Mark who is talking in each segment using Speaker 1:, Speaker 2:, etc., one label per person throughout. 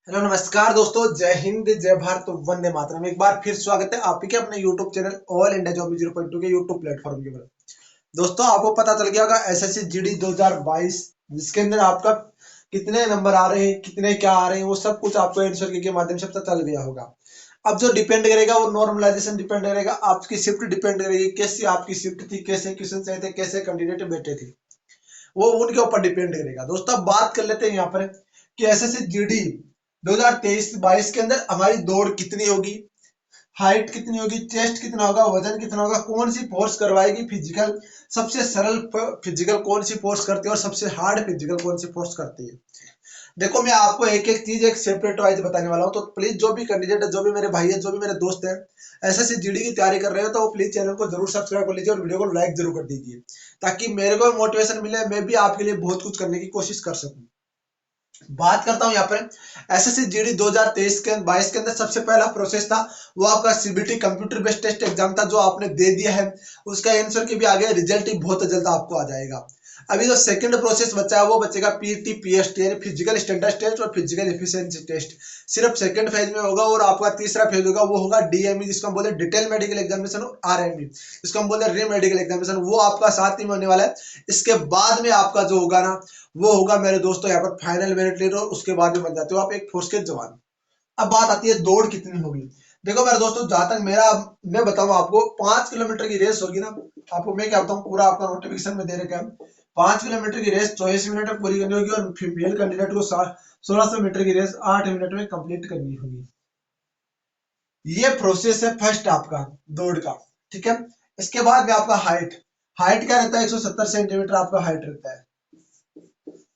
Speaker 1: Hello नमस्कार दोस्तों, जय हिंद, जय भारत, वंदे मातरम। एक बार फिर स्वागत है आप ही के अपने YouTube channel all India job 0.2 के यूट्यूब प्लेटफॉर्म के ऊपर। दोस्तों, आपको पता चल गया होगा एसएससी जीडी 2022 जिसके अंदर आपका कितने नंबर आ रहे हैं, कितने क्या आ रहे हैं, वो सब कुछ आपको आंसर के माध्यम से पता चल गया होगा। अब जो डिपेंड करेगा वो नॉर्मलाइजेशन डिपेंड करेगा, आपकी शिफ्ट डिपेंड करेगी, कैसी आपकी शिफ्ट थी, कैसे क्वेश्चन चाहिए थे, कैसे कैंडिडेट बैठे थे, वो उनके ऊपर डिपेंड करेगा। दोस्तों, अब बात कर लेते हैं यहाँ पर कि एसएससी जीडी 2023-22 के अंदर हमारी दौड़ कितनी होगी, हाइट कितनी होगी, चेस्ट कितना होगा, वजन कितना होगा, कौन सी फोर्स करवाएगी फिजिकल, सबसे सरल फिजिकल कौन सी फोर्स करती है और सबसे हार्ड फिजिकल कौन सी फोर्स करती है। देखो, मैं आपको एक एक चीज एक सेपरेट वाइज बताने वाला हूँ, तो प्लीज जो भी कैंडिडेट है, जो भी मेरे भाई है, जो भी मेरे दोस्त है, एसएससी जीडी की तैयारी कर रहे हो, तो वो प्लीज चैनल को जरूर सब्सक्राइब कर लीजिए और वीडियो को लाइक जरूर कर दीजिए, ताकि मेरे को मोटिवेशन मिले, मैं भी आपके लिए बहुत कुछ करने की कोशिश कर सकूं। बात करता हूं यहाँ पर एसएससी जीडी 2023 के 22 के अंदर सबसे पहला प्रोसेस था, वो आपका CBT computer based test exam था, जो आपने दे दिया है। उसका आंसर के भी आगे रिजल्ट ही बहुत जल्द आपको आ जाएगा। अभी जो सेकंड प्रोसेस बचा है वो बचेगा पीटी पीएसटी यानी फिजिकल स्टैंडर्ड टेस्ट और फिजिकल एफिशिएंसी टेस्ट, सिर्फ सेकंड फेज में होगा। और आपका तीसरा फेज होगा वो होगा डीएमई, जिसको हम बोलते हैं डिटेल मेडिकल एग्जामिनेशन, और आरएमई जिसको हम बोलते हैं री मेडिकल एग्जामिनेशन, वो आपका साथ ही में होने वाला है। इसके बाद में आपका जो होगा ना, वो होगा मेरे दोस्तों यहाँ पर फाइनल मेरिट लीडर, और उसके बाद में बन जाते हो आप एक फोर्स के जवान। अब बात आती है दौड़ कितनी होगी। देखो मेरे दोस्तों, जहां तक मेरा मैं बताऊं आपको, 5 किलोमीटर की रेस होगी ना। आपको मैं क्या बताऊं, पूरा आपका नोटिफिकेशन में दे रखा है। 5 किलोमीटर की रेस 24 मिनट में पूरी करनी होगी, और फीमेल कैंडिडेट को 1600 मीटर की रेस 8 मिनट में कंप्लीट करनी होगी। ये प्रोसेस है फर्स्ट आपका दौड़ का। ठीक है। इसके बाद में आपका हाइट, हाइट क्या रहता है, 170 सेंटीमीटर आपका हाइट रहता है।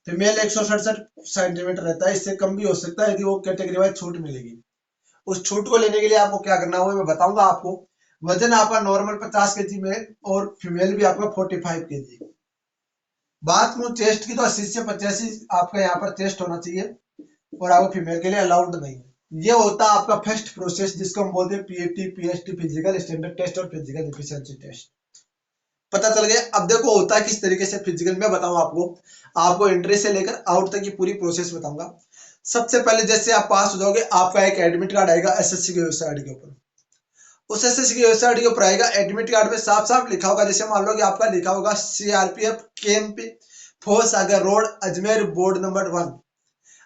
Speaker 1: फीमेल 167 सेंटीमीटर रहता है, इससे कम भी हो सकता है यदि वो कैटेगरी वाइज छूट मिलेगी। उस छूट को लेने के लिए आपको क्या करना होगा मैं बताऊंगा आपको। वजन आपका नॉर्मल 50 केजी में, और फीमेल भी आपका 45 केजी। बात करूं चेस्ट की, तो 80 से 85 आपका यहाँ पर चेस्ट होना चाहिए, और आपको फीमेल के लिए अलाउड नहीं है। ये होता है आपका फर्स्ट प्रोसेस, जिसको हम बोलते हैं PAT PST physical standard test और फिजिकल एफिशिएंसी टेस्ट। पता चल गया। अब देखो होता है किस तरीके से फिजिकल में, बताऊं आपको। आपको एंट्री से लेकर आउट तक की पूरी प्रोसेस बताऊंगा। सबसे पहले जैसे आप पास हो जाओगे, आपका एक एडमिट कार्ड आएगा एसएससी की वेबसाइट के ऊपर। उस एसएससी की वेबसाइट के ऊपर आएगा, एडमिट कार्ड में साफ साफ लिखा होगा, जैसे मान लो कि आपका लिखा होगा सीआरपीएफ कैंप फोर्स सागर रोड अजमेर बोर्ड नंबर 1।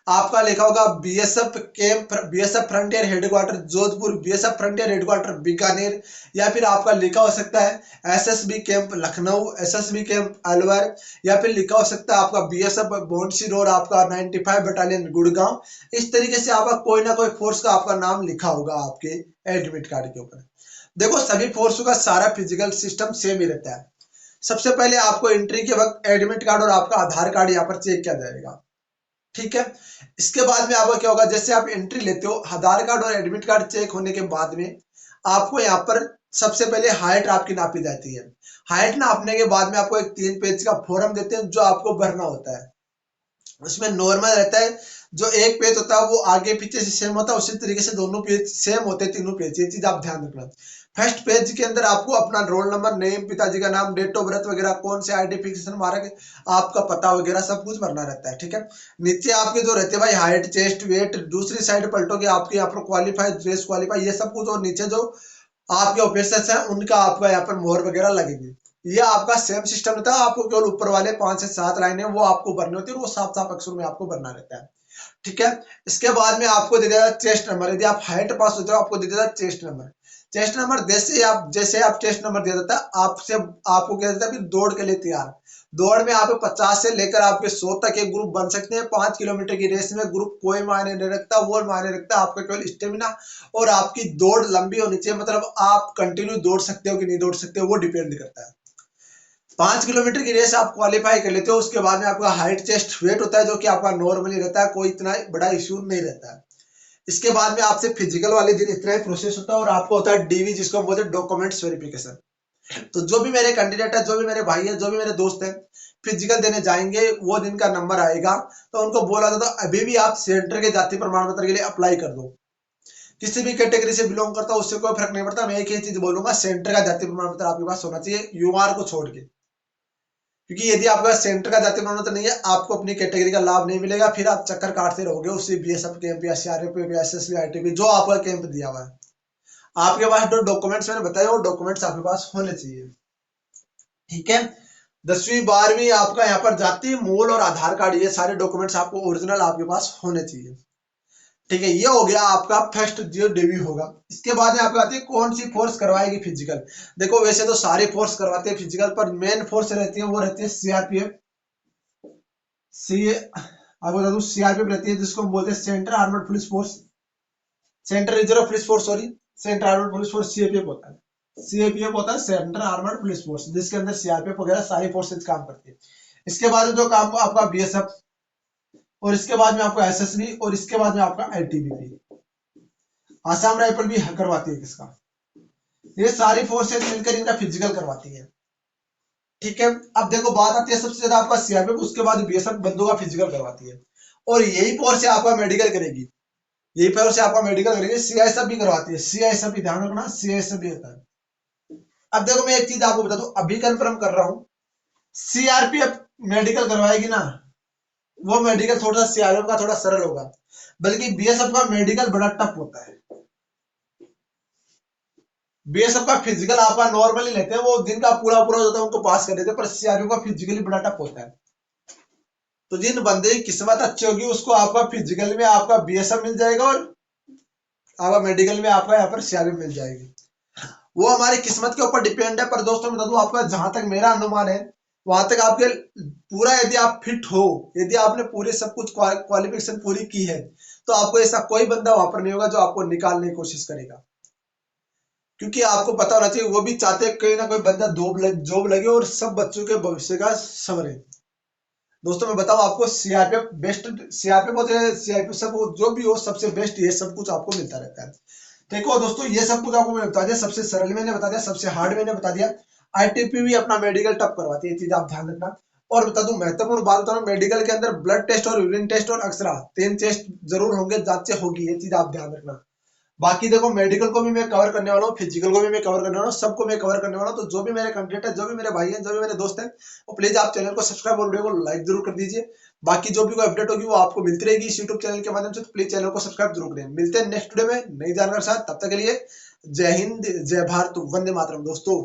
Speaker 1: आपका लिखा होगा BSF camp, BSF frontier headquarter Jodhpur, BSF frontier headquarter Bikaner, या फिर आपका लिखा हो सकता है SSB camp Lucknow, SSB camp Alwar, या फिर लिखा हो सकता है आपका बीएसएफ बॉन्सी रोड आपका 95 बटालियन गुड़गांव। इस तरीके से आपका कोई ना कोई फोर्स का आपका नाम लिखा होगा आपके एडमिट कार्ड के ऊपर। देखो, सभी फोर्सों का सारा फिजिकल सिस्टम सेम ही रहता है। सबसे पहले आपको एंट्री के वक्त एडमिट कार्ड और आपका आधार कार्ड यहाँ पर चेक किया जाएगा। ठीक है। इसके बाद में आपका क्या होगा, जैसे आप एंट्री लेते हो, आधार कार्ड और एडमिट कार्ड चेक होने के बाद में आपको यहाँ पर सबसे पहले हाइट आपकी नापी जाती है। हाइट नापने के बाद में आपको एक 3 पेज का फॉर्म देते हैं, जो आपको भरना होता है। उसमें नॉर्मल रहता है, जो एक पेज होता है वो आगे पीछे से सेम होता है, उसी तरीके से दोनों पेज सेम होते हैं, तीनों पेज। ये चीज आप ध्यान रखना। फर्स्ट पेज के अंदर आपको अपना रोल नंबर, नेम, पिताजी का नाम, डेट ऑफ बर्थ वगैरह, कौन से आइडेंटिफिकेशन मार्क, आपका पता वगैरह सब कुछ भरना रहता है। ठीक है। नीचे आपके जो रहते हैं भाई, हाइट, चेस्ट, वेट, दूसरी साइड पलटोगे आपके यहाँ पर क्वालिफाइड, ड्रेस क्वालिफाई, ये सब कुछ, और नीचे जो आपके ऑफिसर्स हैं उनका आपका यहाँ पर मोहर वगैरह लगेगी। ये आपका सेम सिस्टम रहता है, आपको केवल ऊपर वाले 5 से 7 लाइनें वो आपको भरनी होती है, और वो साफ साफ अक्षर में आपको भरना रहता है। ठीक है। इसके बाद में आपको दे देगा चेस्ट नंबर, यदि आप हाइट पास होते हो आपको दे देगा चेस्ट नंबर। चेस्ट नंबर जैसे आप चेस्ट नंबर दे देता है आपसे, आपको क्या देता है, दौड़ के लिए तैयार। दौड़ में आप 50 से लेकर आपके 100 तक एक ग्रुप बन सकते हैं। 5 किलोमीटर की रेस में ग्रुप कोई मायने नहीं रखता, वो मायने रखता है आपका केवल स्टेमिना, और आपकी दौड़ लंबी होनी चाहिए, मतलब आप कंटिन्यू दौड़ सकते हो कि नहीं दौड़ सकते हो, वो डिपेंड करता है। 5 किलोमीटर की रेस आप क्वालिफाई कर लेते हो, उसके बाद में आपका हाइट, चेस्ट, वेट होता है, जो कि आपका नॉर्मली रहता है, कोई इतना बड़ा इश्यू नहीं रहता है। इसके बाद में आपसे फिजिकल वाले दिन इतना ही प्रोसेस होता है, और आपको होता है डीवी, जिसको हम बोलते हैं डॉक्यूमेंट्स वेरिफिकेशन। तो जो भी मेरे कैंडिडेट है, जो भी मेरे भाई है, जो भी मेरे दोस्त हैं, फिजिकल देने जाएंगे, वो दिन का नंबर आएगा, तो उनको बोला जाता है अभी भी आप सेंटर के जाति प्रमाण पत्र के लिए अप्लाई कर दो। किसी भी कैटेगरी से बिलोंग करता है उससे कोई फर्क नहीं पड़ता, मैं एक ही चीज बोलूंगा, सेंटर का जाति प्रमाण पत्र आपके पास होना चाहिए, यूआर को छोड़ के। क्योंकि यदि आपका सेंटर का जाति प्रमाण पत्र नहीं है, आपको अपनी कैटेगरी का लाभ नहीं मिलेगा, फिर आप चक्कर काटते रहोगे उसी बीएसएफ कैंप या सीआरपीएफ या एसएसबी आईटीबी जो आपका कैंप दिया हुआ है। आपके पास जो डॉक्यूमेंट्स मैंने बताया वो डॉक्यूमेंट्स आपके पास होने चाहिए। ठीक है, 10वीं 12वीं आपका यहाँ पर जाति मूल और आधार कार्ड, ये सारे डॉक्यूमेंट्स आपको ओरिजिनल आपके पास होने चाहिए। ठीक है, ये हो गया आपका फर्स्ट जो डेब्यू होगा। इसके बाद में आपको आती है कौन सी फोर्स करवाएगी फिजिकल। देखो वैसे तो सारे फोर्स करवाते हैं फिजिकल, पर मेन फोर्स रहती है वो रहती है सीआरपीएफ। आपको बता दूं सीआरपीएफ रहती है जिसको हम बोलते हैं central armed police force, central reserve police force, sorry central armed police force CAPF होता है। सीएपीएफ होता है सेंट्रल आर्मड पुलिस फोर्स, जिसके अंदर सीआरपीएफ वगैरह सारी फोर्सेज काम करती है। इसके बाद जो काम आपका बीएसएफ, और इसके बाद में आपका एसएसबी, और इसके बाद में आपका आईटीबीपी, आसाम राइफल भी करवाती है किसका। ये सारी फोर्सेज मिलकर इनका फिजिकल करवाती है। ठीक है, अब देखो बात आती है सबसे ज्यादा आपका सीआरपीएफ, उसके बाद बीएसएफ बंदों का फिजिकल करवाती है, और यही फोर्स आपका मेडिकल करेगी, यही फोर्स आपका मेडिकल करेगी। सीआईएसएफ भी करवाती है, सीआईएसएफ भी ध्यान रखना, सीआईएसएफ भी होता है। अब देखो मैं एक चीज आपको बता दूं, अभी कंफर्म कर रहा हूं, सीआरपीएफ मेडिकल करवाएगी ना, वो मेडिकल थोड़ा सा सीआरपीएफ का थोड़ा सरल होगा, बल्कि बीएसएफ का मेडिकल बड़ा टफ होता है। बीएसएफ का फिजिकल आपका नॉर्मली लेते हैं, वो दिन का पूरा पूरा होता है उनको पास कर देते हैं, पर सीआरपीएफ का फिजिकली बड़ा टफ होता है। तो जिन बंदे की किस्मत अच्छी होगी उसको आपका फिजिकल में आपका बीएसएफ मिल जाएगा, और आपका मेडिकल में आपका यहाँ पर सीआरपीएफ मिल जाएगी। वो हमारी किस्मत के ऊपर डिपेंड है, पर दोस्तों बता दूं आपका, जहां तक मेरा अनुमान है वहां तक आपके पूरा, यदि आप फिट हो, यदि आपने पूरे सब कुछ क्वालिफिकेशन पूरी की है, तो आपको ऐसा कोई बंदा वहां पर नहीं होगा जो आपको निकालने की कोशिश करेगा। क्योंकि आपको पता होना चाहिए वो भी चाहते हैं कहीं ना कोई बंदा जॉब लगे और सब बच्चों के भविष्य का संवरे। दोस्तों मैं बताऊं आपको, सीआरपीएफ बेस्ट, सीआरपीएफ और सीआरपीएफ सब जो भी हो सबसे बेस्ट, ये सब कुछ आपको मिलता रहता है। देखो दोस्तों ये सब कुछ आपको मैंने बता दिया, सबसे सरल मैंने बता दिया, सबसे हार्ड मैंने बता दिया। आईटीपी भी अपना मेडिकल टफ करवाती है, ये चीज आप ध्यान रखना। और बता दूं महत्वपूर्ण बात बता रहा हूं, मेडिकल के अंदर ब्लड टेस्ट और यूरिन टेस्ट और एक्सरा 3 टेस्ट जरूर होंगे, जांचें होगी, ये चीज आप ध्यान रखना। बाकी देखो मेडिकल को भी मैं कवर करने वाला हूँ, फिजिकल को भी मैं कवर करने वाला हूँ, सबको मैं कवर करने वाला हूँ। तो जो भी मेरे कंटेंट है, जो भी मेरे भाई हैं, जो भी मेरे दोस्त हैं, वो प्लीज आप चैनल को सब्सक्राइब और वीडियो को लाइक जरूर कर दीजिए। बाकी जो भी कोई अपडेट होगी वो आपको मिलती रहेगी इस यूट्यूब चैनल के माध्यम से, तो प्लीज चैनल को सब्सक्राइब जरूर करें। मिलते हैं नेक्स्ट वीडियो में नई जानकारी साथ, तब तक के लिए जय हिंद, जय भारत, वंदे मातरम दोस्तों।